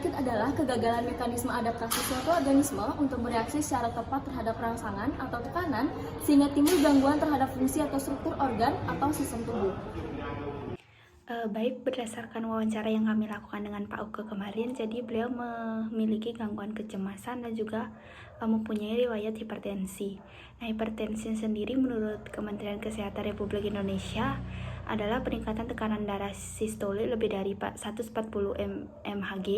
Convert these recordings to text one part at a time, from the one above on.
penyakit adalah kegagalan mekanisme adaptasi suatu organisme untuk bereaksi secara tepat terhadap rangsangan atau tekanan sehingga timbul gangguan terhadap fungsi atau struktur organ atau sistem tubuh. Baik, berdasarkan wawancara yang kami lakukan dengan Pak Uke kemarin, jadi beliau memiliki gangguan kecemasan dan juga mempunyai riwayat hipertensi. Nah, hipertensi sendiri menurut Kementerian Kesehatan Republik Indonesia adalah peningkatan tekanan darah sistolik lebih dari 140 mmHg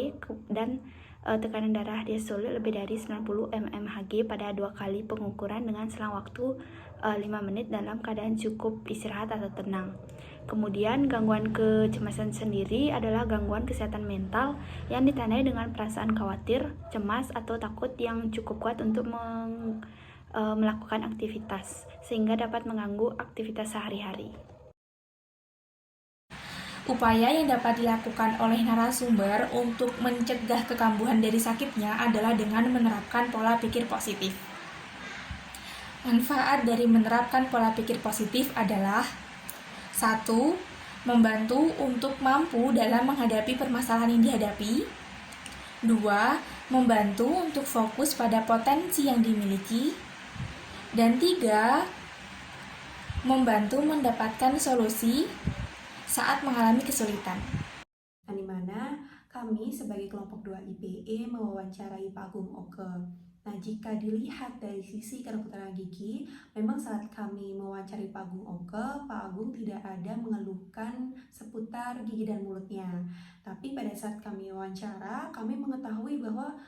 dan tekanan darah diastolik lebih dari 90 mmHg pada 2 kali pengukuran dengan selang waktu 5 menit dalam keadaan cukup istirahat atau tenang. Kemudian gangguan kecemasan sendiri adalah gangguan kesehatan mental yang ditandai dengan perasaan khawatir, cemas, atau takut yang cukup kuat untuk melakukan aktivitas sehingga dapat mengganggu aktivitas sehari-hari. Upaya yang dapat dilakukan oleh narasumber untuk mencegah kekambuhan dari sakitnya adalah dengan menerapkan pola pikir positif. Manfaat dari menerapkan pola pikir positif adalah 1. Membantu untuk mampu dalam menghadapi permasalahan yang dihadapi. 2. Membantu untuk fokus pada potensi yang dimiliki. Dan 3. Membantu mendapatkan solusi saat mengalami kesulitan. Di mana kami sebagai kelompok 2 IPE mewawancarai Pak Agung Oke. Nah, jika dilihat dari sisi kedokteran gigi, memang saat kami mewawancari Pak Agung Oke, Pak Agung tidak ada mengeluhkan seputar gigi dan mulutnya. Tapi pada saat kami wawancara, kami mengetahui bahwa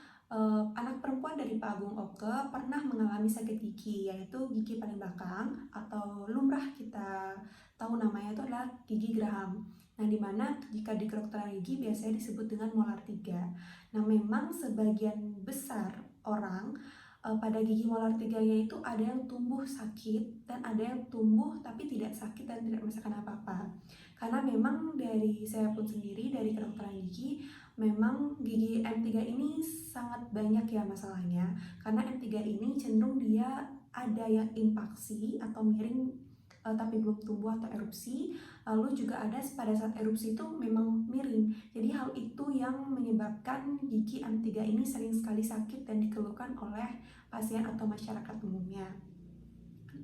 anak perempuan dari Pak Agung Oke pernah mengalami sakit gigi, yaitu gigi paling belakang atau lumrah kita tahu namanya itu adalah gigi geraham. Nah, dimana jika di kedokteran gigi biasanya disebut dengan molar 3. Nah, memang sebagian besar orang pada gigi molar 3-nya itu ada yang tumbuh sakit dan ada yang tumbuh tapi tidak sakit dan tidak merasakan apa-apa. Karena memang dari saya pun sendiri dari kedokteran gigi, memang gigi M3 ini sangat banyak ya masalahnya. Karena M3 ini cenderung dia ada yang impaksi atau miring tapi belum tumbuh atau erupsi. Lalu juga ada pada saat erupsi itu memang miring. Jadi hal itu yang menyebabkan gigi M3 ini sering sekali sakit dan dikeluhkan oleh pasien atau masyarakat umumnya.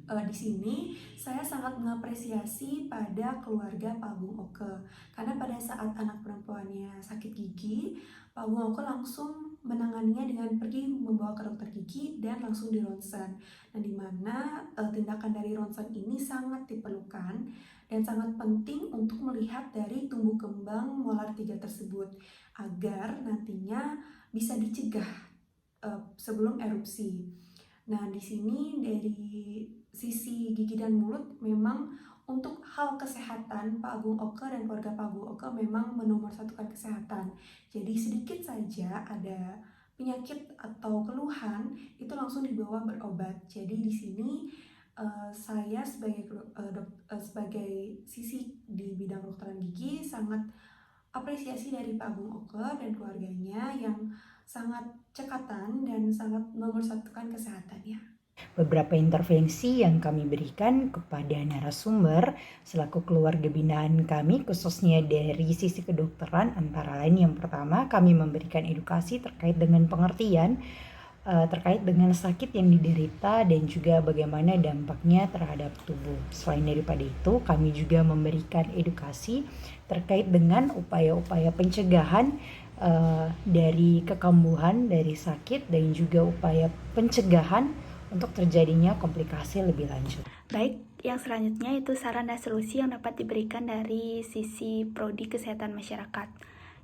Di sini saya sangat mengapresiasi pada keluarga Pak Agung Oke, karena pada saat anak perempuannya sakit gigi, Pak Agung Oke langsung menanganinya dengan pergi membawa ke dokter gigi dan langsung di ronsen. Nah, di mana tindakan dari ronsen ini sangat diperlukan dan sangat penting untuk melihat dari tumbuh kembang molar 3 tersebut agar nantinya bisa dicegah sebelum erupsi. Nah, di sini dari sisi gigi dan mulut memang untuk hal kesehatan Pak Agung Oke dan keluarga Pak Agung Oke memang menomorsatukan kesehatan. Jadi sedikit saja ada penyakit atau keluhan itu langsung dibawa berobat. Jadi di sini saya sebagai sisi di bidang kedokteran gigi sangat apresiasi dari Pak Agung Oke dan keluarganya yang sangat cekatan dan sangat memersatukan kesehatannya. Beberapa intervensi yang kami berikan kepada narasumber selaku keluarga binaan kami khususnya dari sisi kedokteran antara lain yang pertama kami memberikan edukasi terkait dengan pengertian terkait dengan sakit yang diderita dan juga bagaimana dampaknya terhadap tubuh. Selain daripada itu, kami juga memberikan edukasi terkait dengan upaya-upaya pencegahan dari kekambuhan, dari sakit, dan juga upaya pencegahan untuk terjadinya komplikasi lebih lanjut. Baik, yang selanjutnya itu saran dan solusi yang dapat diberikan dari sisi prodi kesehatan masyarakat,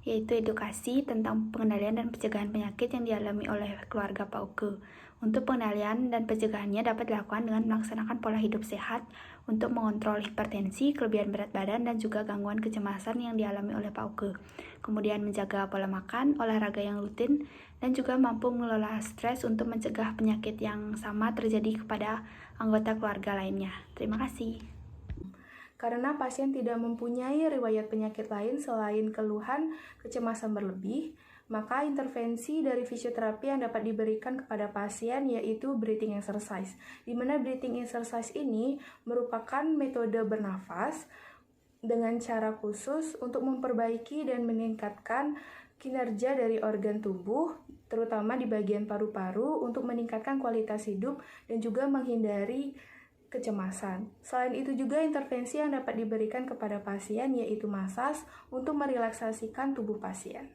yaitu edukasi tentang pengendalian dan pencegahan penyakit yang dialami oleh keluarga Pak Uke. Untuk pengendalian dan pencegahannya dapat dilakukan dengan melaksanakan pola hidup sehat untuk mengontrol hipertensi, kelebihan berat badan, dan juga gangguan kecemasan yang dialami oleh Pak Uke. Kemudian menjaga pola makan, olahraga yang rutin, dan juga mampu mengelola stres untuk mencegah penyakit yang sama terjadi kepada anggota keluarga lainnya. Terima kasih. Karena pasien tidak mempunyai riwayat penyakit lain selain keluhan kecemasan berlebih, maka intervensi dari fisioterapi yang dapat diberikan kepada pasien yaitu breathing exercise. Di mana breathing exercise ini merupakan metode bernafas dengan cara khusus untuk memperbaiki dan meningkatkan kinerja dari organ tubuh, terutama di bagian paru-paru untuk meningkatkan kualitas hidup dan juga menghindari kecemasan. Selain itu juga intervensi yang dapat diberikan kepada pasien yaitu masas untuk merelaksasikan tubuh pasien.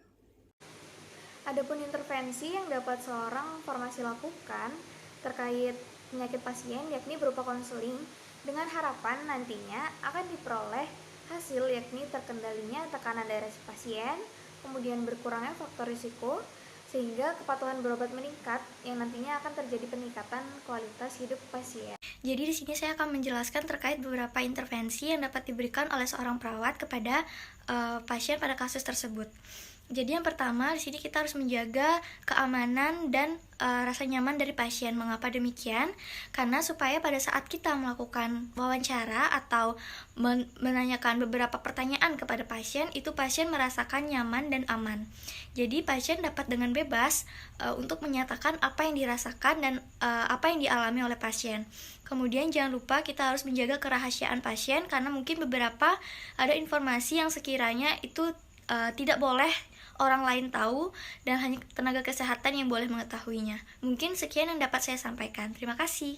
Adapun intervensi yang dapat seorang farmasi lakukan terkait penyakit pasien yakni berupa konseling dengan harapan nantinya akan diperoleh hasil yakni terkendalinya tekanan darah si pasien, kemudian berkurangnya faktor risiko sehingga kepatuhan berobat meningkat yang nantinya akan terjadi peningkatan kualitas hidup pasien. Jadi di sini saya akan menjelaskan terkait beberapa intervensi yang dapat diberikan oleh seorang perawat kepada pasien pada kasus tersebut. Jadi yang pertama di sini kita harus menjaga keamanan dan rasa nyaman dari pasien. Mengapa demikian? Karena supaya pada saat kita melakukan wawancara atau menanyakan beberapa pertanyaan kepada pasien, itu pasien merasakan nyaman dan aman. Jadi pasien dapat dengan bebas untuk menyatakan apa yang dirasakan dan apa yang dialami oleh pasien. Kemudian jangan lupa kita harus menjaga kerahasiaan pasien karena mungkin beberapa ada informasi yang sekiranya itu tidak boleh orang lain tahu dan hanya tenaga kesehatan yang boleh mengetahuinya. Mungkin sekian yang dapat saya sampaikan. Terima kasih.